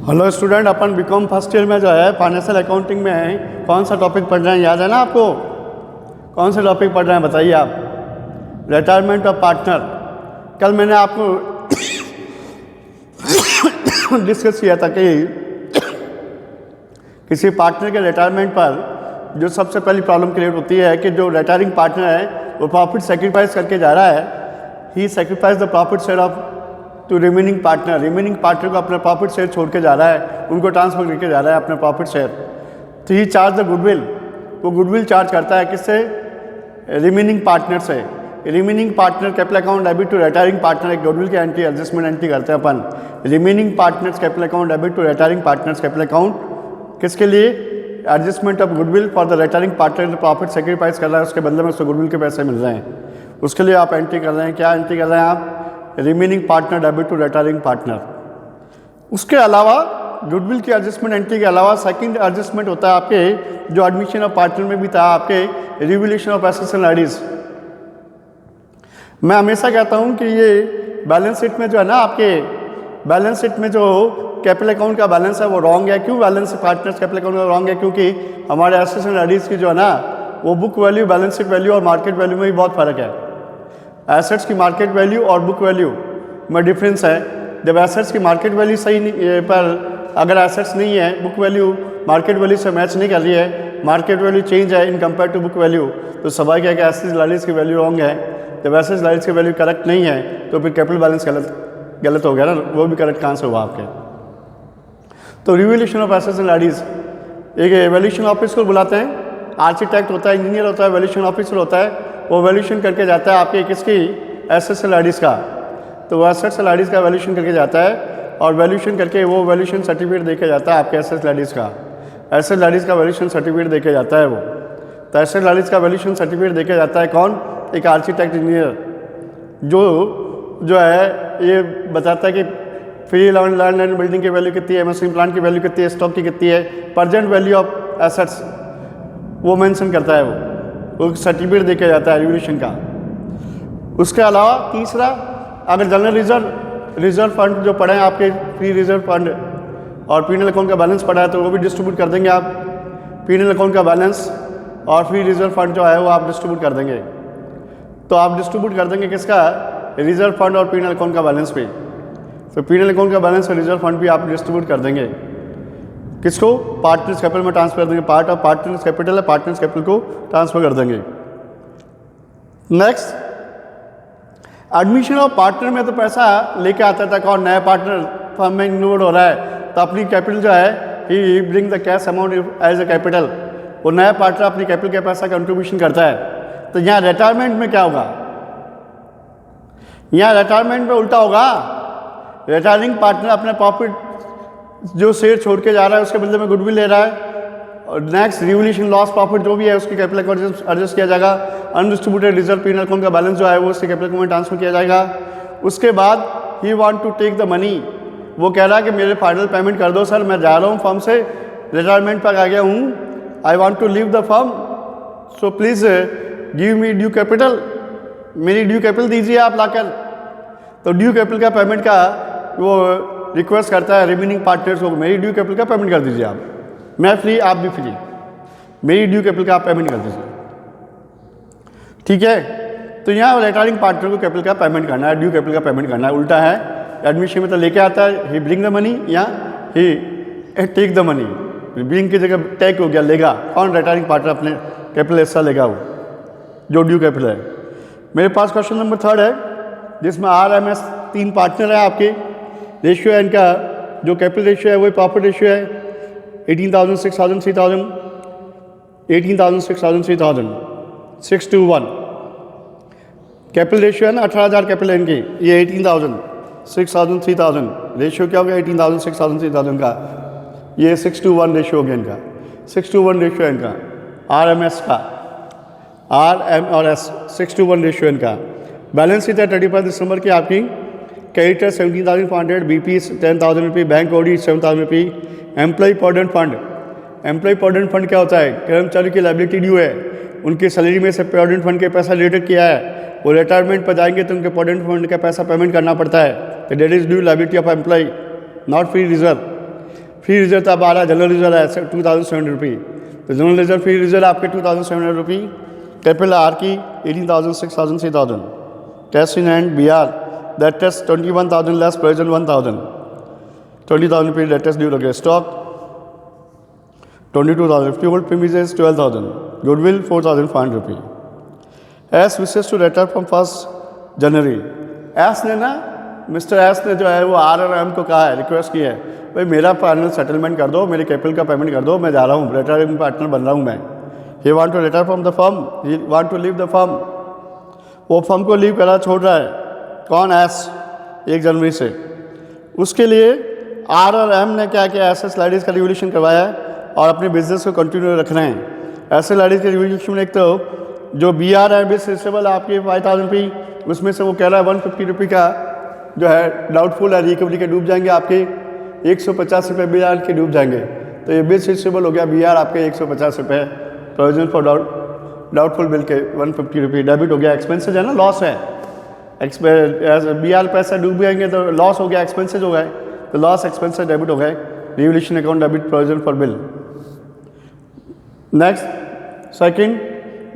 Hello student, अपन BCom first year में जो है फाइनेंशियल अकाउंटिंग में कौन सा टॉपिक पढ़ रहे हैं, याद है ना आपको? कौन सा टॉपिक पढ़ रहे हैं बताइए आप? Retirement of partner. कल मैंने आपको डिस्कस किया था कि किसी पार्टनर के रिटायरमेंट पर जो सबसे पहली प्रॉब्लम क्रिएट होती है कि जो रिटायरिंग पार्टनर है वो प्रॉफिट सेक्रीफाइस करके जा रहा है। He sacrifice the profit share of two remaining partner. Remaining partner को अपना प्रॉफिट शेयर छोड़ के जा रहा है, उनको ट्रांसफर करके जा रहा है अपना प्रॉफिट शेयर। तो ही चार्ज द गुडविल, वो गुडविल चार्ज करता है किससे? रिमेनिंग पार्टनर से। Remaining partner capital account debit to retiring partner, एक गुडविल की एंट्री एडजस्टमेंट एंट्री करते हैं अपन। Remaining partners capital account debit to retiring partners capital account, किसके लिए? Adjustment of goodwill for the retiring partner जो profit sacrifice कर रहा है उसके बदले में उसको गुडविल के पैसे मिल रहे हैं, उसके लिए आप एंट्री कर रहे हैं। क्या एंट्री कर रहे हैं आप? Remaining partner debit to retiring partner. उसके अलावा गुडविल की एडजस्टमेंट एंट्री के अलावा सेकंड एडजस्टमेंट होता है आपके, जो एडमिशन ऑफ पार्टनर में भी था, आपके revolution of assets and liabilities. मैं हमेशा कहता हूं कि ये बैलेंस शीट में जो है ना, आपके बैलेंस शीट में जो कैपिटल अकाउंट का बैलेंस है वो रॉन्ग है। क्यों बैलेंस पार्टनर्स कैपिटल अकाउंट का रॉन्ग है? क्योंकि हमारे एसेट्स एंड लायबिलिटीज की जो है ना वो book value, balance sheet value और मार्केट वैल्यू में भी बहुत फर्क है। एसेट्स की मार्केट वैल्यू और बुक वैल्यू में डिफरेंस है। जब एसेट्स की मार्केट वैल्यू सही नहीं पर अगर एसेट्स नहीं है, बुक वैल्यू मार्केट वैल्यू से मैच नहीं कर रही है, मार्केट वैल्यू चेंज है in compare to book value, तो स्वाभाविक है कि एसेट्स लायबिलिटीज की वैल्यू रॉन्ग है। जब एसेट्स लायबिलिटीज की वैल्यू करेक्ट नहीं है तो फिर कैपिटल बैलेंस गलत हो गया ना, वो भी करेक्ट कहाँ से हुआ आपके? तो revolution of assets and liabilities, एक वैल्यूएशन ऑफिस को बुलाते हैं, आर्किटेक्ट होता है, इंजीनियर होता है, वैल्यूएशन ऑफिसर होता है, वो वैल्यूएशन करके जाता है आपके किसकी? एसेट्स एंड लायबिलिटीज का। तो वो एसेट्स एंड लायबिलिटीज का वैल्यूएशन करके जाता है और वैल्यूएशन करके वो वैल्यूएशन सर्टिफिकेट देके जाता है आपके एसेट्स लायबिलिटीज का। एसेट्स लायबिलिटीज का वैल्यूएशन सर्टिफिकेट देके जाता है वो। तो एसेट्स लायबिलिटीज का वैल्यूएशन सर्टिफिकेट देके जाता है कौन? एक आर्किटेक्ट इंजीनियर, जो है ये बताता है कि फ्री लैंड एंड बिल्डिंग की वैल्यू कितनी है, मशीन प्लांट की वैल्यू कितनी है, स्टॉक की कितनी है, प्रेजेंट वैल्यू ऑफ एसेट्स वो मेंशन करता है वो सर्टिफिकेट देके जाता है रिवोल्यूशन का। उसके अलावा तीसरा, अगर जनरल रिजर्व फंड जो पड़े हैं आपके, फ्री रिजर्व फंड और पीनल अकाउंट का बैलेंस पड़ा है तो वो भी डिस्ट्रीब्यूट कर देंगे आप। पीनल अकाउंट का बैलेंस और फ्री रिजर्व फंड जो है वो आप डिस्ट्रीब्यूट कर देंगे। तो आप डिस्ट्रीब्यूट कर देंगे किसका? रिजर्व फंड और पीनल अकाउंट का बैलेंस भी। तो पीनल अकाउंट का बैलेंस और रिजर्व फंड भी आप डिस्ट्रीब्यूट कर देंगे किसको? पार्टनर्स कैपिटल में ट्रांसफर कर देंगे। पार्ट ऑफ पार्टनर्स कैपिटल है, पार्टनर्स कैपिटल को ट्रांसफर कर देंगे। नेक्स्ट, एडमिशन ऑफ पार्टनर में तो पैसा लेके आता था कौन? नया पार्टनर फर्म में इन्वॉल्व हो रहा है तो अपनी कैपिटल जो है he bring the cash amount as a capital. वो नया पार्टनर अपनी कैपिटल का पैसा कंट्रीब्यूशन करता है। तो यहाँ रिटायरमेंट में क्या होगा? यहाँ रिटायरमेंट में उल्टा होगा। रिटायरिंग पार्टनर अपने प्रॉफिट जो शेयर छोड़ के जा रहा है उसके बदले में गुडविल ले रहा है, और नेक्स्ट रिवोल्यूशन लॉस प्रॉफिट जो भी है उसकी कैपिटल अकाउंट एडजस्ट किया जाएगा। अनडिस्ट्रीब्यूटेड रिजर्व पीनल अकाउंट का बैलेंस जो है वो उसके कैपिटल अकाउंट में ट्रांसफर किया जाएगा। उसके बाद he want to take the money, वो कह रहा है कि मेरे फाइनल पेमेंट कर दो सर, मैं जा रहा हूँ फर्म से, रिटायरमेंट पर आ गया हूँ, I want to leave the firm, so please give me due capital, मेरी ड्यू कैपिटल दीजिए आप लाकर। तो ड्यू कैपिटल का पेमेंट का वो रिक्वेस्ट करता है रिमेनिंग पार्टनर्स को, मेरी ड्यू कैपिटल का पेमेंट कर दीजिए आप, मैं फ्री आप भी फ्री, मेरी ड्यू कैपिटल का आप पेमेंट कर दीजिए। ठीक है, तो यहाँ रिटायरिंग पार्टनर को कैपिटल का पेमेंट करना है, ड्यू कैपिटल का पेमेंट करना है। उल्टा है, एडमिशन में तो लेके आता है ही ब्रिंग द मनी, या ही टेक द मनी, ब्रिंग की जगह टेक हो गया, लेगा कौन? रिटायरिंग पार्टनर अपने कैपिटल हिस्सा लेगा वो जो ड्यू कैपिटल है। मेरे पास क्वेश्चन नंबर 3 है जिसमें RMS 3 पार्टनर है आपके, रेशियो है इनका, जो कैपिटल रेशियो है वही प्रॉफिट रेशियो है 18,000, 6,000, 3,000, 18,000, 6,000, 3,000, 6 to 1 कैपिटल रेशियो है ना, 18,000 कैपिटल है इनकी, ये 18,000, 6,000, 3,000, रेशियो क्या हो गया? 18,000, 6,000, 3,000 का, ये 6 to 1 रेशियो हो गया इनका, 6 to 1 रेशियो है इनका RMS का, RM और S 6 to 1 रेशियो इनका। बैलेंस शीट है 31 दिसंबर की आपकी, क्रेडिटर 17,500, BP 10,000 रुपये, बैंक ओडी 7,000 रुपये, employ provident fund. Employ provident fund क्या होता है? कर्मचारी की लायबिलिटी ड्यू है, उनकी सैलरी में से प्रोविडेंट फंड के पैसा रिलेटेड किया है, वो रिटायरमेंट पर जाएंगे तो उनके प्रोविडेंट फंड का पैसा पेमेंट करना पड़ता है, तो that is due liability of employ not free reserve. Free reserve अब आ रहा है, जनरल रिजर्व है 2700 रुपी, तो जनरल रिजर्व फ्री रिजर्व आपके 2700 रुपी। कैपिटल आर की 18,000, 6,000, 3,000। Cash in hand B R दैट टेस्ट 21,000 लेस प्रोविजन 1,000, 20,000 रुपी दैट टेस्ट ड्यू लगे। Stock 22,000, fuel premises 12,000, goodwill 4,500 rupee. S wishes to return from 1 January. S ने ना, मिस्टर एस ने जो है वो RRM को कहा है, रिक्वेस्ट की है, भाई मेरा फाइनल सेटलमेंट कर दो, मेरे कैपिटल का पेमेंट कर दो, मैं जा रहा हूँ, रिटायरिंग पार्टनर बन रहा हूँ मैं। He want to retire from the firm, he want to leave the firm. वो फर्म को लीव करा छोड़ रहा है, कौन? एस, 1 जनवरी से। उसके लिए RRM ने क्या किया, एसेट लाइबिलिटीज का रिवोल्यूशन करवाया है और अपने बिजनेस को कंटिन्यू रखना है। एसेट लाइबिलिटीज के रिवोल्यूशन में एक तो जो BR है, बिस रिसीवेबल आपके 5,000 रुपी, उसमें से वो कह रहा है 150 रुपी का जो है डाउटफुल है, रिकवरी के डूब जाएंगे आपके 150 रुपये BR के डूब जाएंगे। तो ये बिस रिसीवेबल हो गया, BR आपके 150 रुपये, प्रोविजन फॉर डाउटफुल बिल के 150 रुपी डेबिट हो गया। एक्सपेंसेज है ना, लॉस है, BR पैसा डूब जाएंगे तो लॉस हो गया, एक्सपेंसेज हो गए, तो लॉस एक्सपेंसेज डेबिट हो गए, revolution account debit, provision for bill. Next second,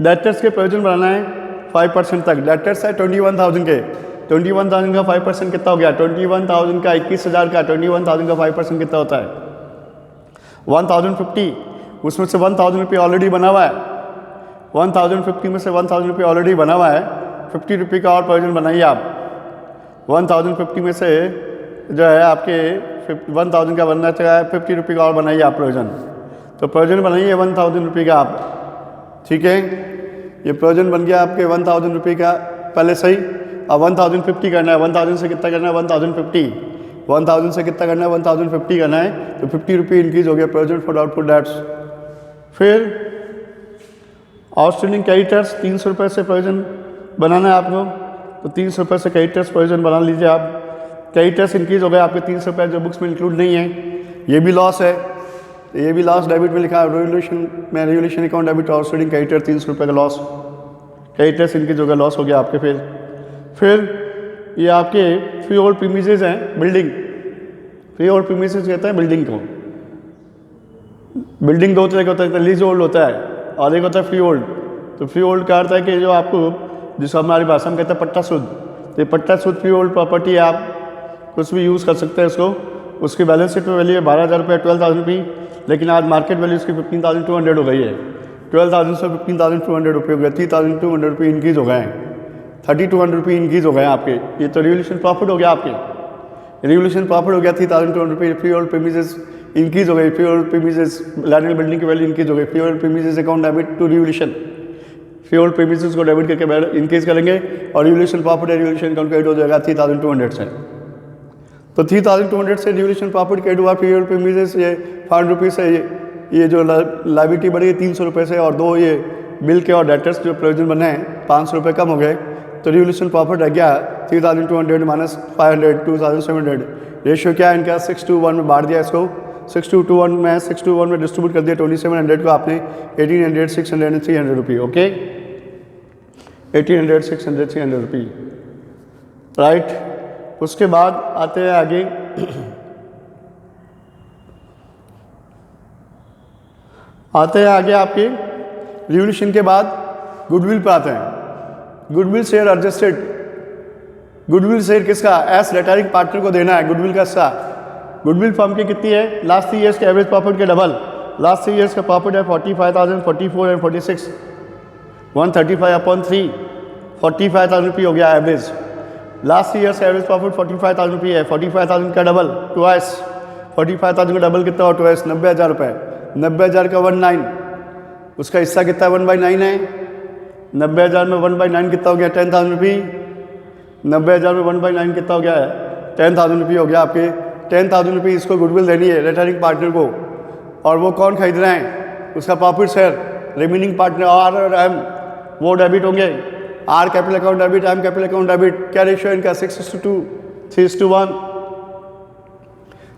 debtors के प्रोविजन बनाना है 5% तक। डेटर्स है 21,000 के, 21,000 का 5% कितना हो गया? 21,000 का 21,000 का 21,000 का 5% कितना होता है? 1,050। उसमें से 1,000 रुपये ऑलरेडी बना हुआ है, 1,050 में से 1,000 रुपये ऑलरेडी बना हुआ है, 50 रुपये का और प्रोविजन बनाइए आप। 1,050 में से जो है आपके 1,000 का बनना चाहिए, 50 रुपये का और बनाइए आप प्रोविजन। तो प्रोविजन बनाइए 1,000 रुपये का आप, ठीक है। ये प्रोविजन बन गया आपके 1,000 रुपये का पहले सही। अब 1,050 करना है, 1,000 से कितना करना है? 1,050। 1,000 से कितना करना है? 1,050 करना है, तो 50 रुपये इंक्रीज हो गया प्रोविजन फॉर डाउटफुल डेट्स। फिर आउटस्टैंडिंग क्रेडिटर्स 300 रुपये से प्रोविजन बनाना है आपको, तो 300 रुपये से क्रेडिटर्स प्रोविजन बना लीजिए आप। क्रेडिटर्स इंक्रीज हो गए आपके 300 रुपये, जो बुक्स में इंक्लूड नहीं है, ये भी लॉस है, ये भी लॉस डेबिट में लिखा है। Revolution account debit outstanding creditor 300 रुपये का लॉस, क्रेडिटर्स इंक्रीज हो गया, लॉस हो गया आपके। फिर ये आपके फ्री होल्ड प्रीमिसेस हैं, बिल्डिंग, फ्री होल्ड प्रीमिसेस कहते हैं बिल्डिंग को। बिल्डिंग दो तरह का होता है, लीज होल्ड होता है और एक होता है फ्री होल्ड। तो फ्री होल्ड का अर्थ है कि जो आपको, जिसको हमारी भाषा में कहते हैं पट्टा शुद्ध, तो ये पट्टा शुद्ध फ्री होल्ड प्रॉपर्टी है, आप कुछ भी यूज़ कर सकते हैं इसको। उसकी बैलेंस शीट में वैल्यू है 12,000 रुपये, 12,000 रुपये, लेकिन आज मार्केट वैल्यू इसकी 15,200 हो गई है। 12,000 से 15,200 रुपये हो गए, 3,200 रुपये इंक्रीज हो गए हैं, 3,200 रुपये इंक्रीज हो गए आपके। ये तो रिवोल्यूशन प्रॉफिट हो गया आपके, रिवोल्यूशन प्रॉफिट हो गया 3,200 रुपये। फ्री होल्ड प्रीमिसेस इंक्रीज हो गई, free hold premises land building की वैल्यू इंक्रीज हो गई। Free hold premises account debit to revolution, free hold premises को डेबिट करके इंक्रीज करेंगे और रिवोल्यूशन प्रॉफिट है, रिवोल्यूशन अकाउंट क्रेडिट हो जाएगा 3,200 से। तो 3,200 से रिवोल्यूशन प्रॉफिट क्रेडिट हुआ। फ्री होल्ड प्रीमिसेस ये 500 रुपये से ये जो लाइबिलिटी बढ़ी 300 रुपये से, और 2 ये बिल के और डेटर्स जो प्रोविजन बने हैं 500 रुपये कम हो गए, तो रिवोल्यूशन प्रॉफिट रह गया 3,200 माइनस 500, 2,700। रेशियो क्या है इनका? 6:1 में बांट दिया इसको, 6:1 में 6:1 में डिस्ट्रीब्यूट कर दिया। 2,700 को आपने 1,800, 600 300 रुपये, ओके, 1,800, 600 300 रुपये, राइट। उसके बाद आते हैं आगे, आपके रिवोल्यूशन के बाद गुडविल पे आते हैं। Goodwill share adjusted, goodwill share किसका? एस रिटायरिंग पार्टनर को देना है गुडविल का हिस्सा। गुडविल फर्म की कितनी है? लास्ट 3 ईयर्स के एवरेज प्रॉफिट के डबल। लास्ट 3 ईयर्स का प्रॉफिट है 45,000, 44 एंड 46, 135/3, 45,000 रुपये हो गया एवरेज। लास्ट 3 ईयर्स का एवरेज प्रॉफिट 45,000 रुपये है, 45,000 का डबल ट्वाइस, 45,000 का डबल कितना हो ट्वाइस? 90,000 रुपये। 90,000 का 19, उसका हिस्सा कितना है? 1/9 है। 90,000 में 1/9 कितना हो गया? 10,000 रुपये। 90,000 में 1/9 कितना हो गया है? 10,000 रुपये हो गया आपके। 10,000 रुपये इसको गुडविल देनी है रिटायरिंग पार्टनर को, और वो कौन खरीद रहे हैं? उसका profit share. Remaining partner R और एम वो डेबिट होंगे। R capital account debit, M capital account debit. क्या रेशियो इनका? 6:2, 3:1,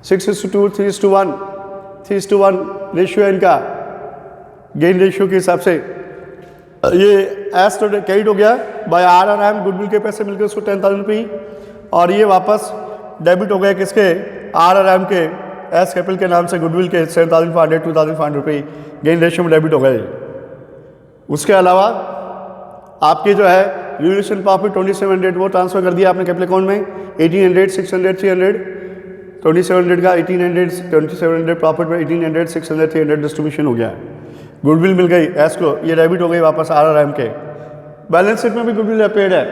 6:2, 3:1, 3:1 रेशियो है इनका गेन रेशियो के हिसाब से। ये एस तो क्रेडिट हो गया बाय आर और एम, गुडविल के पैसे मिलकर उसको 10,000 रुपये, और ये वापस डेबिट हो गए किसके? आर और एम के एस कैपिटल के नाम से गुडविल के 7,500 2,500 रुपये गेन रेशियो में डेबिट हो गए। उसके अलावा आपके जो है रिवोल्यूशन प्रॉफिट 2700 वो ट्रांसफर कर दिया आपने कैपिटल अकाउंट में, 1800 600 300 2700 का 1800 2700 प्रॉफिट में 1800 600 300 डिस्ट्रीब्यूशन हो गया। गुडविल मिल गई एस को, ये डेबिट हो गई वापस RRM के। बैलेंस शीट में भी गुडविल अपेयर्ड है।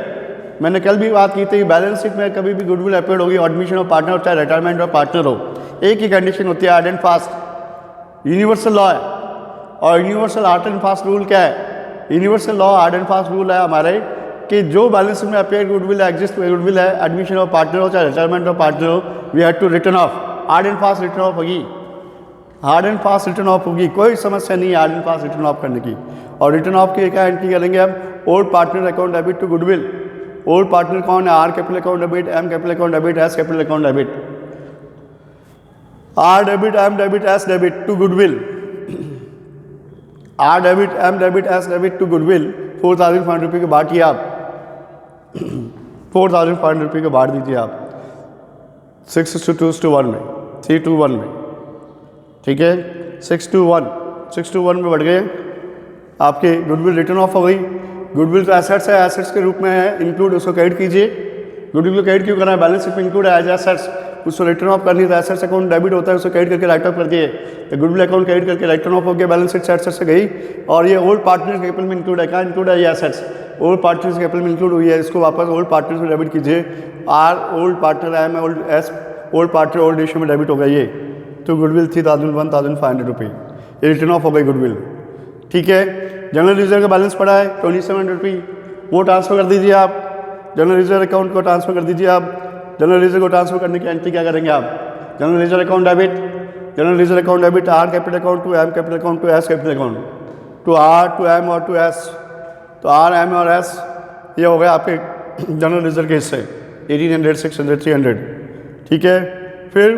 मैंने कल भी बात की थी, बैलेंस शीट में कभी भी गुडविल अपेयर्ड होगी, एडमिशन ऑफ पार्टनर हो चाहे रिटायरमेंट ऑफ पार्टनर हो, एक ही कंडीशन होती है hard and fast, universal law है। और universal hard and fast rule क्या है? Universal law hard and fast rule है हमारे कि जो बैलेंस शीट में अपेयर गुडविल है, एग्जिस्ट गुडविल है, एडमिशन ऑफ पार्टनर हो चाहे रिटायरमेंट ऑफ पार्टनर हो, we have to written off, hard and fast written off होगी, hard and fast written off होगी, कोई समस्या नहीं है hard and fast written of करने की। और रिटर्न ऑफ की क्या एंट्री करेंगे हम? Old partner account debit to goodwill. Old partner कौन है? R capital account debit, M capital account debit, S capital account debit. R debit, M debit, S debit to goodwill, R debit, M debit, S debit to goodwill 4,500 रुपये के बांटिए आप 4,500 रुपये के बांट दीजिए आप 6:2:1 में, 3:1 में, ठीक है, 6:1 में बढ़ गए आपके। गुडविल रिटर्न ऑफ हो गई। गुडविल तो एसेट्स है, एसेट्स के रूप में है, इंक्लूड उसको क्रेडिट कीजिए। गुडविल को क्रेडिट क्यों करना है? बैलेंस शीट में इंक्लूड है एज एसेट्स, उसको रिटर्न ऑफ करनी है तो एसेट्स अकाउंट डेबिट होता है, उसको क्रेडिट करके राइट ऑफ कर दिए, तो गुडविल अकाउंट क्रेडिट करके रिटर्न ऑफ हो गया, बैलेंस शीट से एसेट्स से गई। और ये ओल्ड पार्टनर कैपिटल में इंक्लूड है, क्या इंक्लूड है? ये एसेट्स ओल्ड पार्टनर्स कैपिटल में इंक्लूड हुई है, इसको वापस ओल्ड पार्टनर्स में डेबिट कीजिए। R old partner, M old, S old partner old ratio में डेबिट हो गया ये, तो गुडविल 1,500 रुपये, ये रिटर्न ऑफ हो गई गुडविल, ठीक है। जनरल रिजर्व का बैलेंस पड़ा है 2700 रुपये, वो ट्रांसफर कर दीजिए आप, जनरल रिजर्व अकाउंट को ट्रांसफर कर दीजिए आप। जनरल रिजर्व को ट्रांसफर करने की एंट्री क्या करेंगे आप? General reserve account debit, general reserve account debit, R capital account to M capital account to S capital account, to R to M और टू एस, तो आर एम और S ये हो गया आपके जनरल रिजर्व के हिस्से 1800 600 300, ठीक है। फिर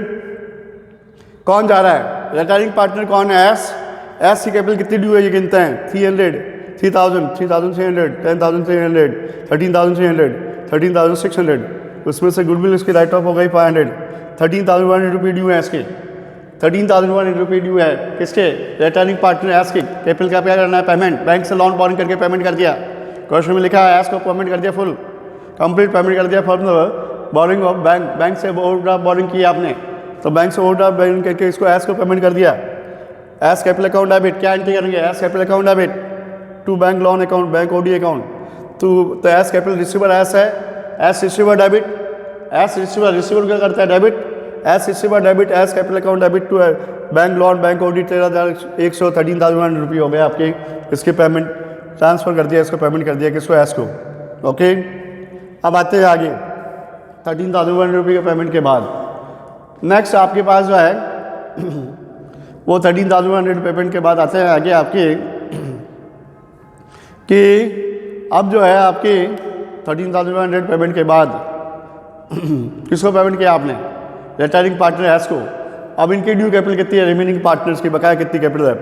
कौन जा रहा है? रिटायरिंग पार्टनर कौन है? एस। एस की कैपिटल कितनी ड्यू है ये गिनते हैं, 300 3,000 3,300 10,300 13,300 13,600, उसमें से गुडविल इसकी राइट ऑफ हो गई 500, 13,100 रुपये ड्यू है इसके, 13,100 रुपये ड्यू है किसके? रिटायरिंग पार्टनर एस की। कैपिटल का क्या करना है? पेमेंट, बैंक से लोन बोरिंग करके पेमेंट कर दिया, क्वेश्चन में लिखा है एस को पेमेंट कर दिया, फुल कंप्लीट पेमेंट कर दिया from the borrowing of bank, bank से ओवरड्राफ्ट बोरिंग किया आपने, तो बैंक से ओवरड्राफ्ट बोरिंग करके इसको एस को पेमेंट कर दिया। एस कैपिटल अकाउंट डेबिट, क्या एंट्री करेंगे? S capital account debit to bank loan account, bank OD account, तो एस कैपिटल रिसीवर एस है, S receiver debit, S receiver, receiver क्या करता है? Debit, S receiver debit, S capital account debit to bank loan bank OD 13,113,100 रुपये हो गए आपके, इसके पेमेंट ट्रांसफर कर दिया, इसको पेमेंट कर दिया किसको? एस को, ओके। अब आते हैं आगे 13,100 रुपये के पेमेंट के बाद नेक्स्ट आपके पास जो है वो 13,100 पेमेंट के बाद आते हैं आगे आपके कि अब जो है आपके 13,100 पेमेंट के बाद किसको पेमेंट किया आपने? रिटायरिंग पार्टनर एस को। अब इनकी ड्यू कैपिटल कितनी है? रिमेनिंग पार्टनर्स की बकाया कितनी कैपिटल है?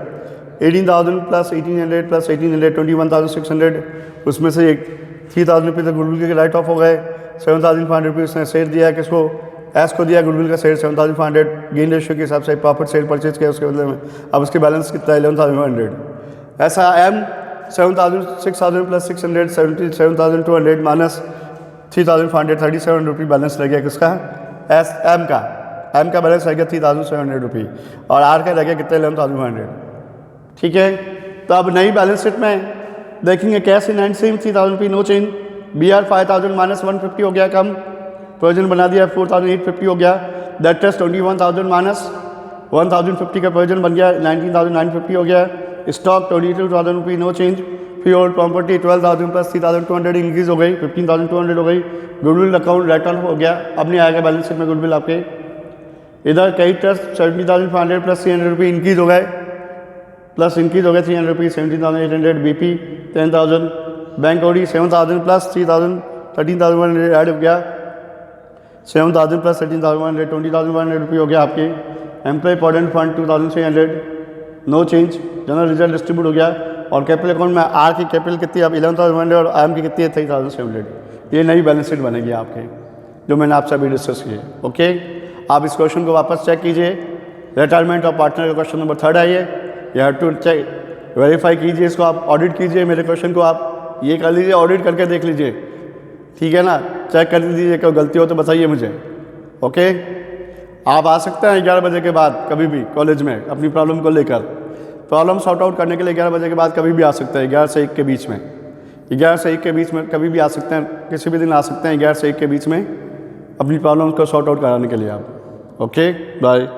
18,000 प्लस 1800 प्लस 1800 21,600, उसमें से 3,000 रुपये तक गुडविल के राइट ऑफ हो गए, 7,500 रुपये उसने शेयर दिया है किसको? एस को दिया गुडविल का शेयर 7,500, गेन रेशियो के हिसाब से प्रॉफिट शेयर परचेज किया उसके बदले में। अब उसके बैलेंस कितना है? 11,500। ऐसा एम 7,000 6,000 प्लस 600 7,200 माइनस 3,500 37 रुपये बैलेंस रह गया किसका? एस एम का बैलेंस रह गया 3,700 रुपये, और आर का रह गया कितने? 11,500, ठीक है। तो अब नई बैलेंस शीट में देखेंगे कैश इन हैंड सेम 3,000 रुपये no change, B R 5,000 minus 150 हो गया कम, प्रोविजन बना दिया 4,850 हो गया, डेटर्स 21,000 माइनस 1,050 का प्रोविजन बन गया 19,950 हो गया, स्टॉक 22,000 रुपये नो चेंज, फिर ओल्ड प्रॉपर्टी 12,000 प्लस 3,200 इंक्रीज हो गई 15,200 हो गई, गुडविल अकाउंट राइट ऑफ हो गया, अब नहीं आएगा बैलेंस शीट में गुडविल आपके। इधर कई ट्रस्ट 70,500 प्लस 300 रुपये इंक्रीज हो गए, प्लस इंक्रीज हो गए 300 रुपये 17,800, BP 10,000, bank OD 7,000 plus 3,000 13,100 add हो गया, 7,000 प्लस 13,100 20,100 रुपये हो गया आपके, employ provident fund 2,300 no change, general reserve distribute हो गया, और कैपिटल अकाउंट में आर की कैपिटल कितनी है? अब 11,100 और एम की कितनी है? 3,700। ये नई बैलेंस शीट बनेगी आपके, जो मैंने आपसे अभी डिस्कस की है, ओके। आप इस क्वेश्चन को वापस चेक कीजिए, रिटायरमेंट ऑफ पार्टनर का क्वेश्चन नंबर 3 है ये। You have to check, verify कीजिए इसको, आप ऑडिट कीजिए मेरे क्वेश्चन को, आप ये कर लीजिए, ऑडिट करके देख लीजिए, ठीक है ना, चेक कर लीजिए, कोई गलती हो तो बताइए मुझे। ओके, आप आ सकते हैं 11 बजे के बाद कभी भी कॉलेज में अपनी प्रॉब्लम को लेकर, प्रॉब्लम सॉर्ट आउट करने के लिए 11 बजे के बाद कभी भी आ सकते हैं, 11 से 1 के बीच में, 11 से 1 के बीच में कभी भी आ सकते हैं, किसी भी दिन आ सकते हैं 11 से 1 के बीच में अपनी प्रॉब्लम को सॉर्ट आउट कराने के लिए आप। Okay, bye.